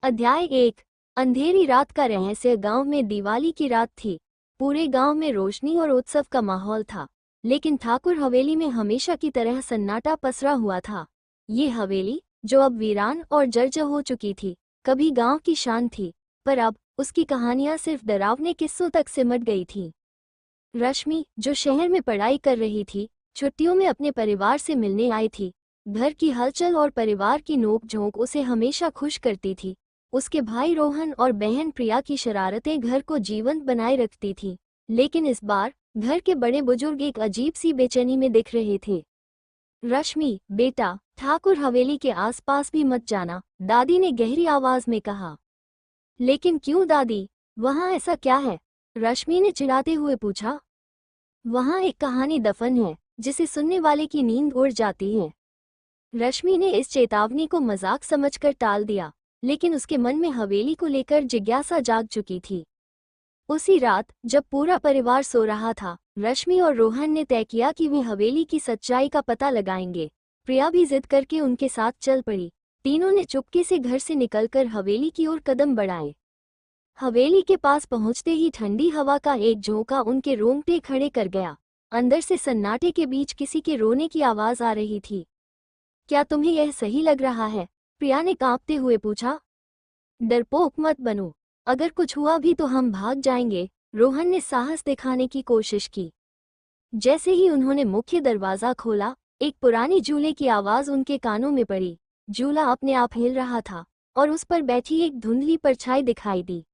अध्याय 1। अंधेरी रात का रहस्य। गांव में दिवाली की रात थी। पूरे गांव में रोशनी और उत्सव का माहौल था, लेकिन ठाकुर हवेली में हमेशा की तरह सन्नाटा पसरा हुआ था। ये हवेली, जो अब वीरान और जर्जर हो चुकी थी, कभी गांव की शान थी, पर अब उसकी कहानियां सिर्फ डरावने किस्सों तक सिमट गई थी। रश्मि, जो शहर में पढ़ाई कर रही थी, छुट्टियों में अपने परिवार से मिलने आई थी। घर की हलचल और परिवार की नोक-झोंक उसे हमेशा खुश करती थी। उसके भाई रोहन और बहन प्रिया की शरारतें घर को जीवंत बनाए रखती थी, लेकिन इस बार घर के बड़े बुजुर्ग एक अजीब सी बेचैनी में दिख रहे थे। रश्मि, बेटा, ठाकुर हवेली के आसपास भी मत जाना, दादी ने गहरी आवाज में कहा। लेकिन क्यों दादी, वहाँ ऐसा क्या है? रश्मि ने चिढ़ाते हुए पूछा। वहाँ एक कहानी दफन है, जिसे सुनने वाले की नींद उड़ जाती है। रश्मि ने इस चेतावनी को मजाक समझकर टाल दिया, लेकिन उसके मन में हवेली को लेकर जिज्ञासा जाग चुकी थी। उसी रात जब पूरा परिवार सो रहा था, रश्मि और रोहन ने तय किया कि वे हवेली की सच्चाई का पता लगाएंगे। प्रिया भी जिद करके उनके साथ चल पड़ी। तीनों ने चुपके से घर से निकलकर हवेली की ओर कदम बढ़ाए। हवेली के पास पहुंचते ही ठंडी हवा का एक झोंका उनके रोंगटे खड़े कर गया। अंदर से सन्नाटे के बीच किसी के रोने की आवाज आ रही थी। क्या तुम्हें यह सही लग रहा है? प्रिया ने कांपते हुए पूछा। डरपोक मत बनो, अगर कुछ हुआ भी तो हम भाग जाएंगे, रोहन ने साहस दिखाने की कोशिश की। जैसे ही उन्होंने मुख्य दरवाजा खोला, एक पुरानी झूले की आवाज उनके कानों में पड़ी। झूला अपने आप हिल रहा था और उस पर बैठी एक धुंधली परछाई दिखाई दी।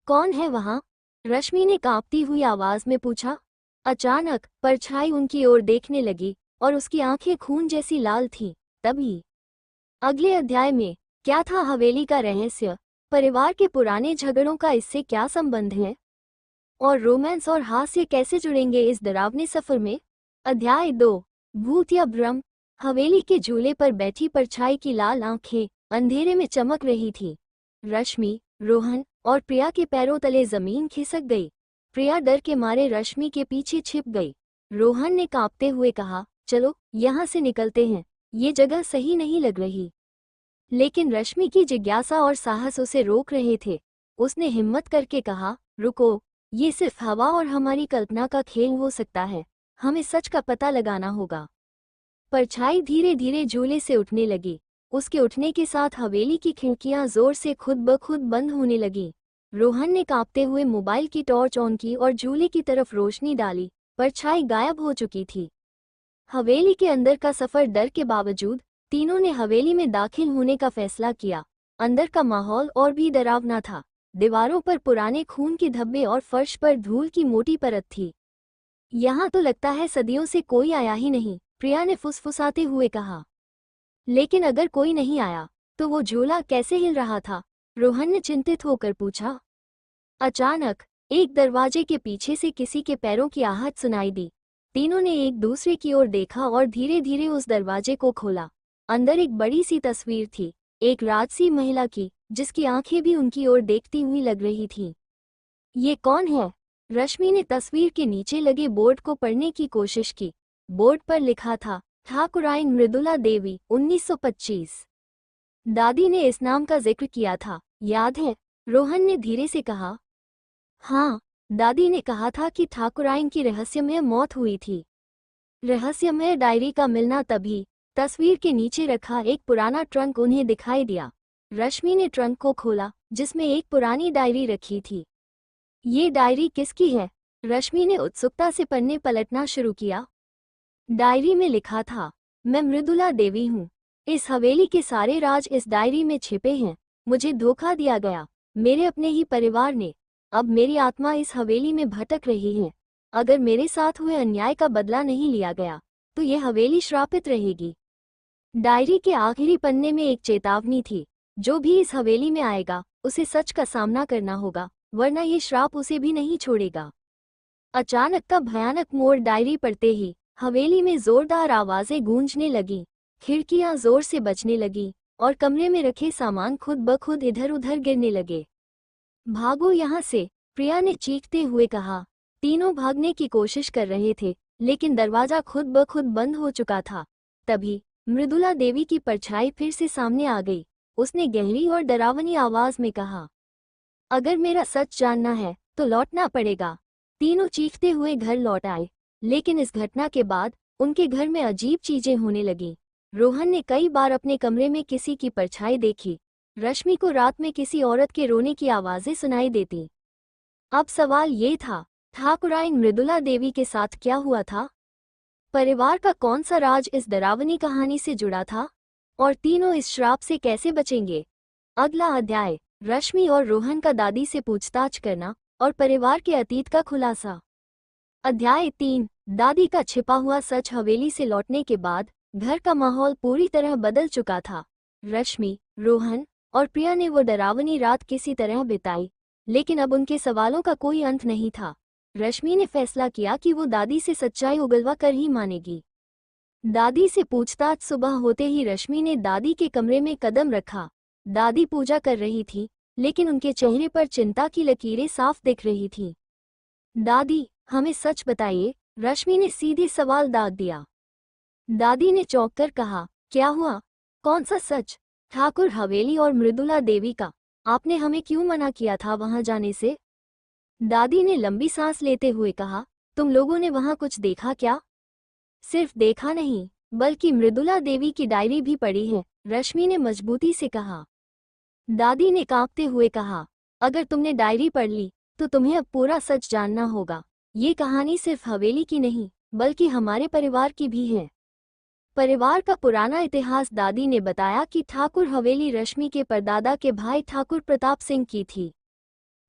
कौन है वहां? रश्मि ने कांपती हुई आवाज में पूछा। अचानक परछाई उनकी ओर देखने लगी और उसकी आंखें खून जैसी लाल थीं। तभी अगले अध्याय में क्या था हवेली का रहस्य? परिवार के पुराने झगड़ों का इससे क्या संबंध है? और रोमांस और हास्य कैसे जुड़ेंगे इस डरावने सफर में? अध्याय 2। भूत या भ्रम। हवेली के झूले पर बैठी परछाई की लाल आंखें अंधेरे में चमक रही थीं। रश्मि, रोहन और प्रिया के पैरों तले जमीन खिसक गई। प्रिया डर के मारे रश्मि के पीछे छिप गई। रोहन ने कांपते हुए कहा, चलो यहाँ से निकलते हैं, ये जगह सही नहीं लग रही। लेकिन रश्मि की जिज्ञासा और साहस उसे रोक रहे थे। उसने हिम्मत करके कहा, रुको, ये सिर्फ हवा और हमारी कल्पना का खेल हो सकता है, हमें सच का पता लगाना होगा। परछाई धीरे धीरे झूले से उठने लगी। उसके उठने के साथ हवेली की खिड़कियां जोर से खुद ब खुद बंद होने लगीं। रोहन ने कांपते हुए मोबाइल की टॉर्च ऑन की और झूले की तरफ रोशनी डाली। परछाई गायब हो चुकी थी। हवेली के अंदर का सफर डर के बावजूद तीनों ने हवेली में दाखिल होने का फैसला किया। अंदर का माहौल और भी डरावना था। दीवारों पर पुराने खून के धब्बे और फर्श पर धूल की मोटी परत थी। यहाँ तो लगता है सदियों से कोई आया ही नहीं, प्रिया ने फुसफुसाते हुए कहा। लेकिन अगर कोई नहीं आया, तो वो झूला कैसे हिल रहा था? रोहन ने चिंतित होकर पूछा। अचानक एक दरवाजे के पीछे से किसी के पैरों की आहट सुनाई दी। तीनों ने एक दूसरे की ओर देखा और धीरे धीरे उस दरवाजे को खोला। अंदर एक बड़ी सी तस्वीर थी, एक राजसी महिला की, जिसकी आंखें भी उनकी ओर देखती हुई लग रही थीं। ये कौन है? रश्मि ने तस्वीर के नीचे लगे बोर्ड को पढ़ने की कोशिश की। बोर्ड पर लिखा था, ठाकुराइन मृदुला देवी, 1925। दादी ने इस नाम का जिक्र किया था, याद है? रोहन ने धीरे से कहा। हाँ, दादी ने कहा था कि ठाकुराइन की रहस्यमय मौत हुई थी। रहस्यमय डायरी का मिलना। तभी तस्वीर के नीचे रखा एक पुराना ट्रंक उन्हें दिखाई दिया। रश्मि ने ट्रंक को खोला, जिसमें एक पुरानी डायरी रखी थी। ये डायरी किसकी है? रश्मि ने उत्सुकता से पन्ने पलटना शुरू किया। डायरी में लिखा था, मैं मृदुला देवी हूँ। इस हवेली के सारे राज इस डायरी में छिपे हैं। मुझे धोखा दिया गया, मेरे अपने ही परिवार ने। अब मेरी आत्मा इस हवेली में भटक रही है। अगर मेरे साथ हुए अन्याय का बदला नहीं लिया गया, तो यह हवेली श्रापित रहेगी। डायरी के आखिरी पन्ने में एक चेतावनी थी, जो भी इस हवेली में आएगा, उसे सच का सामना करना होगा, वरना ये श्राप उसे भी नहीं छोड़ेगा। अचानक का भयानक मोड़। डायरी पढ़ते ही हवेली में जोरदार आवाजें गूंजने लगीं। खिड़कियां जोर से बजने लगीं और कमरे में रखे सामान खुद ब खुद इधर उधर गिरने लगे। भागो यहाँ से, प्रिया ने चीखते हुए कहा। तीनों भागने की कोशिश कर रहे थे, लेकिन दरवाजा खुद ब खुद बंद हो चुका था। तभी मृदुला देवी की परछाई फिर से सामने आ गई। उसने गहरी और डरावनी आवाज में कहा, अगर मेरा सच जानना है तो लौटना पड़ेगा। तीनों चीखते हुए घर लौट आए, लेकिन इस घटना के बाद उनके घर में अजीब चीजें होने लगीं। रोहन ने कई बार अपने कमरे में किसी की परछाई देखी। रश्मि को रात में किसी औरत के रोने की आवाजें सुनाई देती। अब सवाल ये था, ठाकुराइन मृदुला देवी के साथ क्या हुआ था? परिवार का कौन सा राज इस डरावनी कहानी से जुड़ा था? और तीनों इस श्राप से कैसे बचेंगे? अगला अध्याय, रश्मि और रोहन का दादी से पूछताछ करना और परिवार के अतीत का खुलासा। अध्याय 3, दादी का छिपा हुआ सच। हवेली से लौटने के बाद घर का माहौल पूरी तरह बदल चुका था। रश्मि, रोहन और प्रिया ने वो डरावनी रात किसी तरह बिताई, लेकिन अब उनके सवालों का कोई अंत नहीं था। रश्मि ने फैसला किया कि वो दादी से सच्चाई उगलवा कर ही मानेगी। दादी से पूछताछ। सुबह होते ही रश्मि ने दादी के कमरे में कदम रखा। दादी पूजा कर रही थी, लेकिन उनके चेहरे पर चिंता की लकीरें साफ दिख रही थीं। दादी, हमें सच बताइए, रश्मि ने सीधे सवाल दाग दिया। दादी ने चौंककर कहा, क्या हुआ? कौन सा सच? ठाकुर हवेली और मृदुला देवी का। आपने हमें क्यों मना किया था वहां जाने से? दादी ने लंबी सांस लेते हुए कहा, तुम लोगों ने वहां कुछ देखा क्या? सिर्फ देखा नहीं, बल्कि मृदुला देवी की डायरी भी पढ़ी है, रश्मि ने मजबूती से कहा। दादी ने कांपते हुए कहा, अगर तुमने डायरी पढ़ ली तो तुम्हें अब पूरा सच जानना होगा। ये कहानी सिर्फ हवेली की नहीं, बल्कि हमारे परिवार की भी है। परिवार का पुराना इतिहास। दादी ने बताया कि ठाकुर हवेली रश्मि के परदादा के भाई ठाकुर प्रताप सिंह की थी।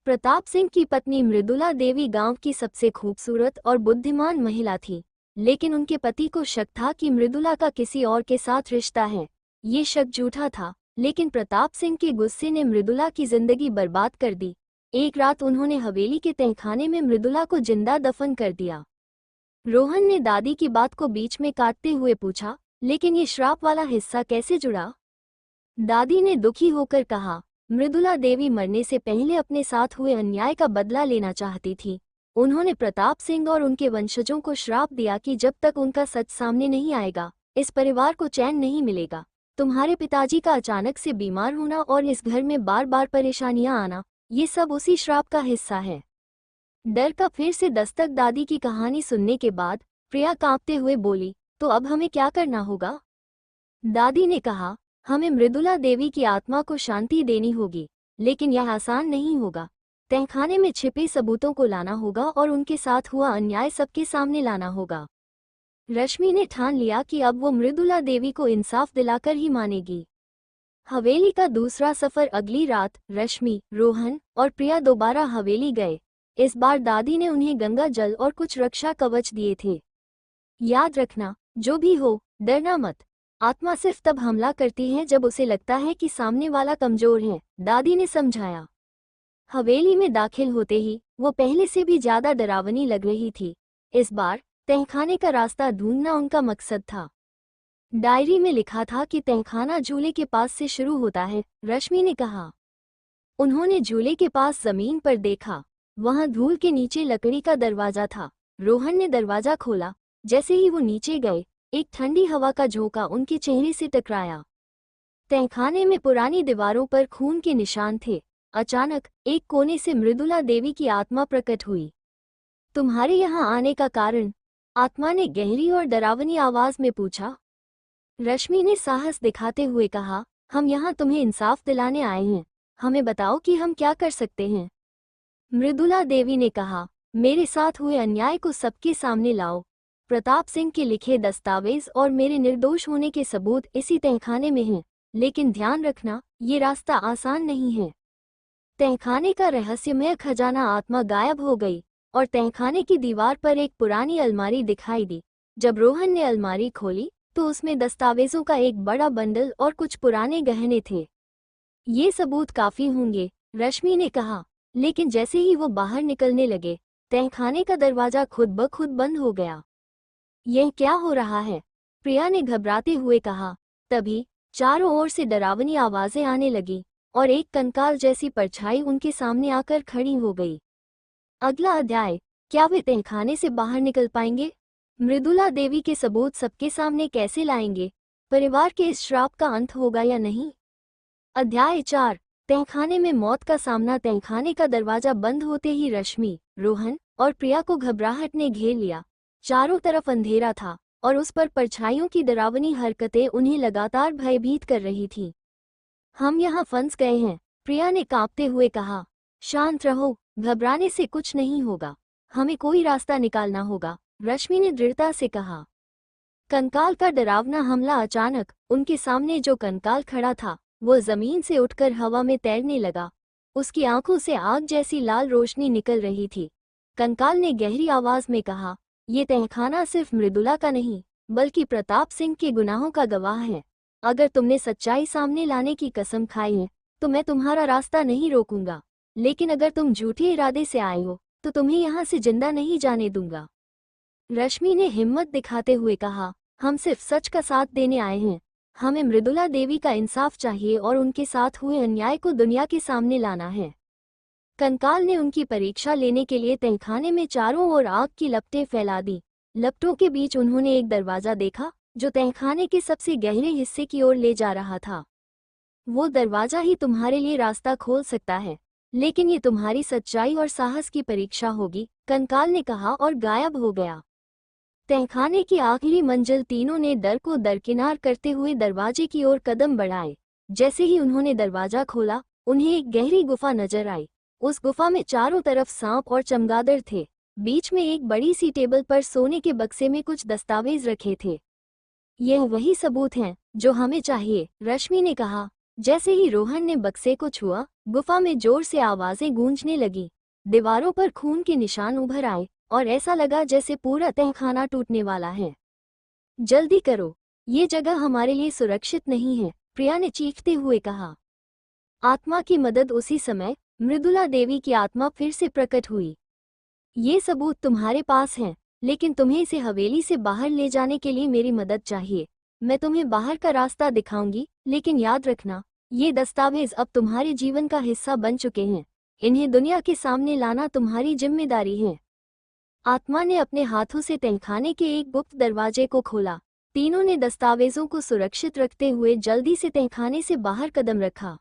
प्रताप सिंह की पत्नी मृदुला देवी गांव की सबसे खूबसूरत और बुद्धिमान महिला थी, लेकिन उनके पति को शक था कि मृदुला का किसी और के साथ रिश्ता है। ये शक झूठा था, लेकिन प्रताप सिंह के गुस्से ने मृदुला की जिंदगी बर्बाद कर दी। एक रात उन्होंने हवेली के तहखाने में मृदुला को जिंदा दफन कर दिया। रोहन ने दादी की बात को बीच में काटते हुए पूछा, लेकिन ये श्राप वाला हिस्सा कैसे जुड़ा? दादी ने दुखी होकर कहा, मृदुला देवी मरने से पहले अपने साथ हुए अन्याय का बदला लेना चाहती थी। उन्होंने प्रताप सिंह और उनके वंशजों को श्राप दिया कि जब तक उनका सच सामने नहीं आएगा, इस परिवार को चैन नहीं मिलेगा। तुम्हारे पिताजी का अचानक से बीमार होना और इस घर में बार बार परेशानियां आना, ये सब उसी श्राप का हिस्सा है। डर का फिर से दस्तक। दादी की कहानी सुनने के बाद प्रिया कांपते हुए बोली, तो अब हमें क्या करना होगा? दादी ने कहा, हमें मृदुला देवी की आत्मा को शांति देनी होगी, लेकिन यह आसान नहीं होगा। तहखाने में छिपे सबूतों को लाना होगा और उनके साथ हुआ अन्याय सबके सामने लाना होगा। रश्मि ने ठान लिया कि अब वो मृदुला देवी को इंसाफ दिलाकर ही मानेगी। हवेली का दूसरा सफर। अगली रात रश्मि, रोहन और प्रिया दोबारा हवेली गए। इस बार दादी ने उन्हें गंगा जल और कुछ रक्षा कवच दिए थे। याद रखना, जो भी हो, डरना मत। आत्मा सिर्फ तब हमला करती है जब उसे लगता है कि सामने वाला कमजोर है, दादी ने समझाया। हवेली में दाखिल होते ही वो पहले से भी ज्यादा डरावनी लग रही थी। इस बार तहखाने का रास्ता ढूंढना उनका मकसद था। डायरी में लिखा था कि तहखाना झूले के पास से शुरू होता है, रश्मि ने कहा। उन्होंने झूले के पास जमीन पर देखा, वहां धूल के नीचे लकड़ी का दरवाजा था। रोहन ने दरवाजा खोला। जैसे ही वो नीचे गए, एक ठंडी हवा का झोंका उनके चेहरे से टकराया। तहखाने में पुरानी दीवारों पर खून के निशान थे। अचानक एक कोने से मृदुला देवी की आत्मा प्रकट हुई। तुम्हारे यहाँ आने का कारण? आत्मा ने गहरी और डरावनी आवाज में पूछा। रश्मि ने साहस दिखाते हुए कहा, हम यहाँ तुम्हें इंसाफ दिलाने आए हैं। हमें बताओ कि हम क्या कर सकते हैं। मृदुला देवी ने कहा, मेरे साथ हुए अन्याय को सबके सामने लाओ। प्रताप सिंह के लिखे दस्तावेज और मेरे निर्दोष होने के सबूत इसी तहखाने में हैं, लेकिन ध्यान रखना, ये रास्ता आसान नहीं है। तहखाने का रहस्यमय खजाना। आत्मा गायब हो गई और तहखाने की दीवार पर एक पुरानी अलमारी दिखाई दी। जब रोहन ने अलमारी खोली तो उसमें दस्तावेजों का एक बड़ा बंडल और कुछ पुराने गहने थे। ये सबूत काफी होंगे, रश्मि ने कहा, लेकिन जैसे ही वो बाहर निकलने लगे, तहखाने का दरवाजा खुद ब खुद बंद हो गया। यह क्या हो रहा है? प्रिया ने घबराते हुए कहा। तभी चारों ओर से डरावनी आवाजें आने लगी और एक कंकाल जैसी परछाई उनके सामने आकर खड़ी हो गई। अगला अध्याय, क्या वे तहखाने से बाहर निकल पाएंगे? मृदुला देवी के सबूत सबके सामने कैसे लाएंगे? परिवार के इस श्राप का अंत होगा या नहीं? अध्याय 4। तहखाने में मौत का सामना। तहखाने का दरवाजा बंद होते ही रश्मि, रोहन और प्रिया को घबराहट ने घेर लिया। चारों तरफ अंधेरा था और उस पर परछाइयों की डरावनी हरकतें उन्हें लगातार भयभीत कर रही थीं। हम यहाँ फंस गए हैं, प्रिया ने कांपते हुए कहा। शांत रहो, घबराने से कुछ नहीं होगा, हमें कोई रास्ता निकालना होगा, रश्मि ने दृढ़ता से कहा। कंकाल का डरावना हमला। अचानक उनके सामने जो कंकाल खड़ा था वो जमीन से उठकर हवा में तैरने लगा। उसकी आंखों से आग जैसी लाल रोशनी निकल रही थी। कंकाल ने गहरी आवाज में कहा, ये तहखाना सिर्फ मृदुला का नहीं बल्कि प्रताप सिंह के गुनाहों का गवाह है। अगर तुमने सच्चाई सामने लाने की कसम खाई है तो मैं तुम्हारा रास्ता नहीं रोकूंगा, लेकिन अगर तुम झूठे इरादे से आए हो तो तुम्हें यहाँ से जिंदा नहीं जाने दूंगा। रश्मि ने हिम्मत दिखाते हुए कहा, हम सिर्फ सच का साथ देने आए हैं। हमें मृदुला देवी का इंसाफ चाहिए और उनके साथ हुए अन्याय को दुनिया के सामने लाना है। कंकाल ने उनकी परीक्षा लेने के लिए तहखाने में चारों ओर आग की लपटें फैला दी। लपटों के बीच उन्होंने एक दरवाजा देखा जो तहखाने के सबसे गहरे हिस्से की ओर ले जा रहा था। वो दरवाजा ही तुम्हारे लिए रास्ता खोल सकता है, लेकिन ये तुम्हारी सच्चाई और साहस की परीक्षा होगी, कंकाल ने कहा और गायब हो गया। तहखाने की आखिरी मंजिल। तीनों ने डर को दरकिनार करते हुए दरवाजे की ओर कदम बढ़ाए। जैसे ही उन्होंने दरवाजा खोला उन्हें एक गहरी गुफा नजर आई। उस गुफा में चारों तरफ सांप और चमगादड़ थे। बीच में एक बड़ी सी टेबल पर सोने के बक्से में कुछ दस्तावेज रखे थे। यह वही सबूत हैं जो हमें चाहिए, रश्मि ने कहा। जैसे ही रोहन ने बक्से को छुआ गुफा में जोर से आवाजें गूंजने लगी। दीवारों पर खून के निशान उभर आए और ऐसा लगा जैसे पूरा तहखाना टूटने वाला है। जल्दी करो, ये जगह हमारे लिए सुरक्षित नहीं है, प्रिया ने चीखते हुए कहा। आत्मा की मदद। उसी समय मृदुला देवी की आत्मा फिर से प्रकट हुई। ये सबूत तुम्हारे पास हैं, लेकिन तुम्हें इसे हवेली से बाहर ले जाने के लिए मेरी मदद चाहिए। मैं तुम्हें बाहर का रास्ता दिखाऊंगी, लेकिन याद रखना, ये दस्तावेज अब तुम्हारे जीवन का हिस्सा बन चुके हैं। इन्हें दुनिया के सामने लाना तुम्हारी जिम्मेदारी है। आत्मा ने अपने हाथों से तहखाने के एक गुप्त दरवाजे को खोला। तीनों ने दस्तावेजों को सुरक्षित रखते हुए जल्दी से तहखाने से बाहर कदम रखा।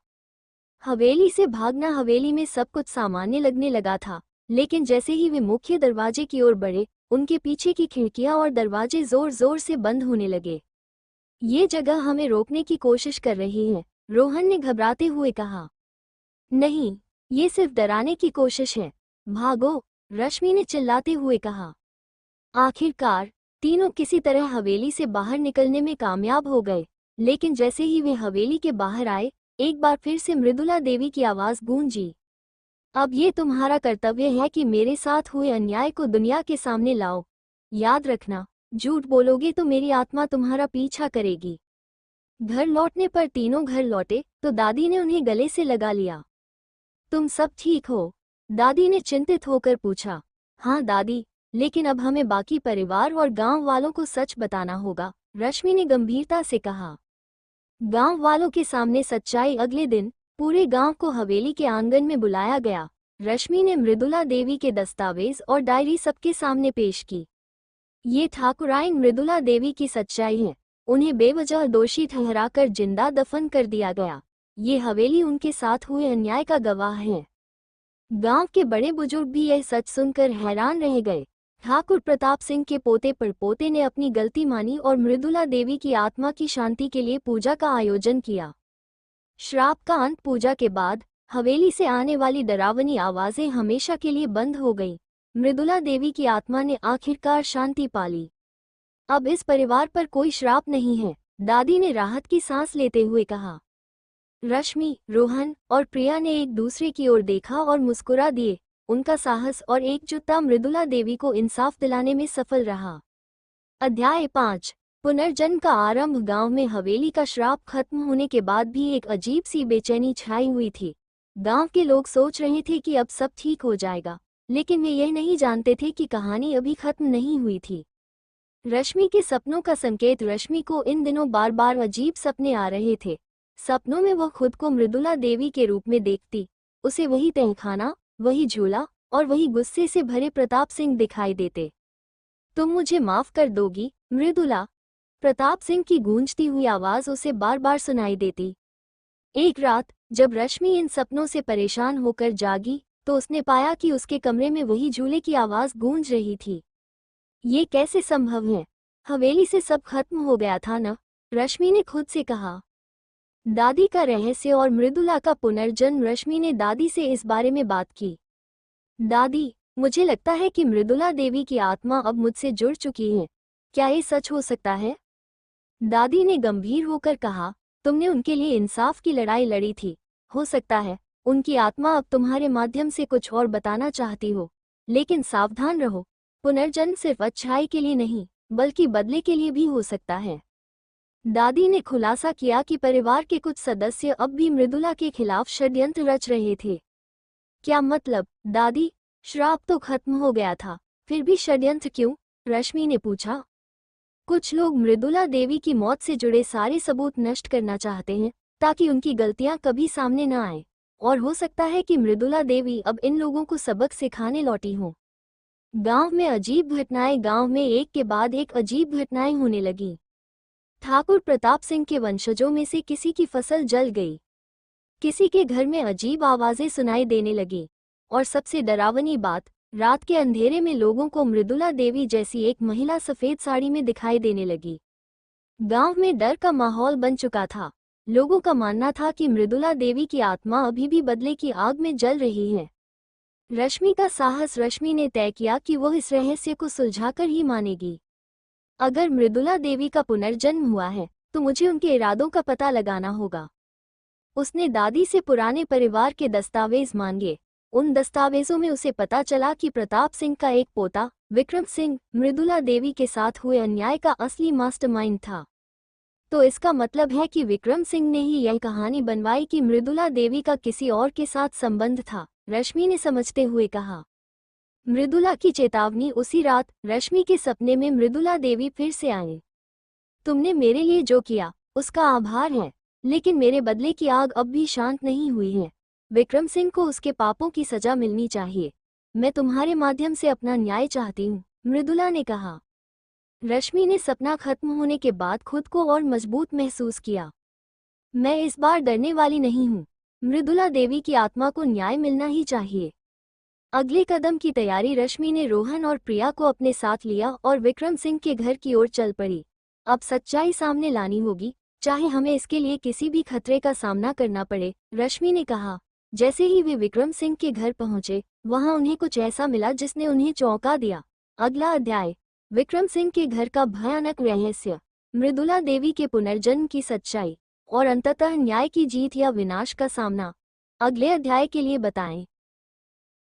हवेली से भागना। हवेली में सब कुछ सामान्य लगने लगा था, लेकिन जैसे ही वे मुख्य दरवाजे की ओर बढ़े उनके पीछे की खिड़कियां और दरवाजे जोर जोर से बंद होने लगे। ये जगह हमें रोकने की कोशिश कर रही है, रोहन ने घबराते हुए कहा। नहीं, ये सिर्फ डराने की कोशिश है, भागो, रश्मि ने चिल्लाते हुए कहा। आखिरकार तीनों किसी तरह हवेली से बाहर निकलने में कामयाब हो गए, लेकिन जैसे ही वे हवेली के बाहर आए एक बार फिर से मृदुला देवी की आवाज गूंजी। अब ये तुम्हारा कर्तव्य है कि मेरे साथ हुए अन्याय को दुनिया के सामने लाओ। याद रखना, झूठ बोलोगे तो मेरी आत्मा तुम्हारा पीछा करेगी। घर लौटने पर तीनों घर लौटे तो दादी ने उन्हें गले से लगा लिया। तुम सब ठीक हो? दादी ने चिंतित होकर पूछा। हाँ दादी, लेकिन अब हमें बाकी परिवार और गांव वालों को सच बताना होगा, रश्मि ने गंभीरता से कहा। गांव वालों के सामने सच्चाई। अगले दिन पूरे गांव को हवेली के आंगन में बुलाया गया। रश्मि ने मृदुला देवी के दस्तावेज और डायरी सबके सामने पेश की। ये ठाकुराइन मृदुला देवी की सच्चाई है। उन्हें बेवजह दोषी ठहराकर जिंदा दफन कर दिया गया। ये हवेली उनके साथ हुए अन्याय का गवाह है। गांव के बड़े बुजुर्ग भी यह सच सुनकर हैरान रह गए। ठाकुर प्रताप सिंह के पोते परपोते ने अपनी गलती मानी और मृदुला देवी की आत्मा की शांति के लिए पूजा का आयोजन किया। श्राप का अंत। पूजा के बाद हवेली से आने वाली डरावनी आवाजें हमेशा के लिए बंद हो गईं। मृदुला देवी की आत्मा ने आखिरकार शांति पाली। अब इस परिवार पर कोई श्राप नहीं है, दादी ने राहत की सांस लेते हुए कहा। रश्मि, रोहन और प्रिया ने एक दूसरे की ओर देखा और मुस्कुरा दिए। उनका साहस और एकजुटता मृदुला देवी को इंसाफ दिलाने में सफल रहा। अध्याय 5। पुनर्जन्म का आरंभ। गांव में हवेली का श्राप खत्म होने के बाद भी एक अजीब सी बेचैनी छाई हुई थी। गांव के लोग सोच रहे थे कि अब सब ठीक हो जाएगा, लेकिन वे यह नहीं जानते थे कि कहानी अभी खत्म नहीं हुई थी। रश्मि के सपनों का संकेत। रश्मि को इन दिनों बार बार अजीब सपने आ रहे थे। सपनों में वह खुद को मृदुला देवी के रूप में देखती। उसे वही तहखाना, वही झूला और वही गुस्से से भरे प्रताप सिंह दिखाई देते। तुम मुझे माफ कर दोगी मृदुला? प्रताप सिंह की गूंजती हुई आवाज उसे बार बार सुनाई देती। एक रात जब रश्मि इन सपनों से परेशान होकर जागी तो उसने पाया कि उसके कमरे में वही झूले की आवाज गूंज रही थी। ये कैसे संभव है? हवेली से सब खत्म हो गया था न? रश्मि ने खुद से कहा। दादी का रहस्य और मृदुला का पुनर्जन्म। रश्मि ने दादी से इस बारे में बात की। दादी, मुझे लगता है कि मृदुला देवी की आत्मा अब मुझसे जुड़ चुकी है। क्या ये सच हो सकता है? दादी ने गंभीर होकर कहा, तुमने उनके लिए इंसाफ की लड़ाई लड़ी थी। हो सकता है उनकी आत्मा अब तुम्हारे माध्यम से कुछ और बताना चाहती हो। लेकिन सावधान रहो, पुनर्जन्म सिर्फ अच्छाई के लिए नहीं बल्कि बदले के लिए भी हो सकता है। दादी ने खुलासा किया कि परिवार के कुछ सदस्य अब भी मृदुला के खिलाफ षड्यंत्र रच रहे थे। क्या मतलब दादी? श्राप तो खत्म हो गया था, फिर भी षड्यंत्र क्यों? रश्मि ने पूछा। कुछ लोग मृदुला देवी की मौत से जुड़े सारे सबूत नष्ट करना चाहते हैं ताकि उनकी गलतियां कभी सामने न आए। और हो सकता है कि मृदुला देवी अब इन लोगों को सबक सिखाने लौटी हो। गांव में अजीब घटनाएं। गांव में एक के बाद एक अजीब घटनाएं होने लगीं। ठाकुर प्रताप सिंह के वंशजों में से किसी की फसल जल गई। किसी के घर में अजीब आवाजें सुनाई देने लगी। और सबसे डरावनी बात, रात के अंधेरे में लोगों को मृदुला देवी जैसी एक महिला सफेद साड़ी में दिखाई देने लगी। गांव में डर का माहौल बन चुका था। लोगों का मानना था कि मृदुला देवी की आत्मा अभी भी बदले की आग में जल रही है। रश्मि का साहस। रश्मि ने तय किया कि वह इस रहस्य को सुलझाकर ही मानेगी। अगर मृदुला देवी का पुनर्जन्म हुआ है तो मुझे उनके इरादों का पता लगाना होगा। उसने दादी से पुराने परिवार के दस्तावेज मांगे। उन दस्तावेजों में उसे पता चला कि प्रताप सिंह का एक पोता विक्रम सिंह मृदुला देवी के साथ हुए अन्याय का असली मास्टरमाइंड था। तो इसका मतलब है कि विक्रम सिंह ने ही यह कहानी बनवाई कि मृदुला देवी का किसी और के साथ संबंध था। रश्मि ने समझते हुए कहा। मृदुला की चेतावनी। उसी रात रश्मि के सपने में मृदुला देवी फिर से आई। तुमने मेरे लिए जो किया उसका आभार है, लेकिन मेरे बदले की आग अब भी शांत नहीं हुई है। विक्रम सिंह को उसके पापों की सजा मिलनी चाहिए। मैं तुम्हारे माध्यम से अपना न्याय चाहती हूँ, मृदुला ने कहा। रश्मि ने सपना खत्म होने के बाद खुद को और मजबूत महसूस किया। मैं इस बार डरने वाली नहीं हूँ। मृदुला देवी की आत्मा को न्याय मिलना ही चाहिए। अगले कदम की तैयारी। रश्मि ने रोहन और प्रिया को अपने साथ लिया और विक्रम सिंह के घर की ओर चल पड़ी। अब सच्चाई सामने लानी होगी, चाहे हमें इसके लिए किसी भी खतरे का सामना करना पड़े, रश्मि ने कहा। जैसे ही वे विक्रम सिंह के घर पहुंचे, वहां उन्हें कुछ ऐसा मिला जिसने उन्हें चौंका दिया। अगला अध्याय, विक्रम सिंह के घर का भयानक रहस्य, मृदुला देवी के पुनर्जन्म की सच्चाई और अंततः न्याय की जीत या विनाश का सामना। अगले अध्याय के लिए बताएं।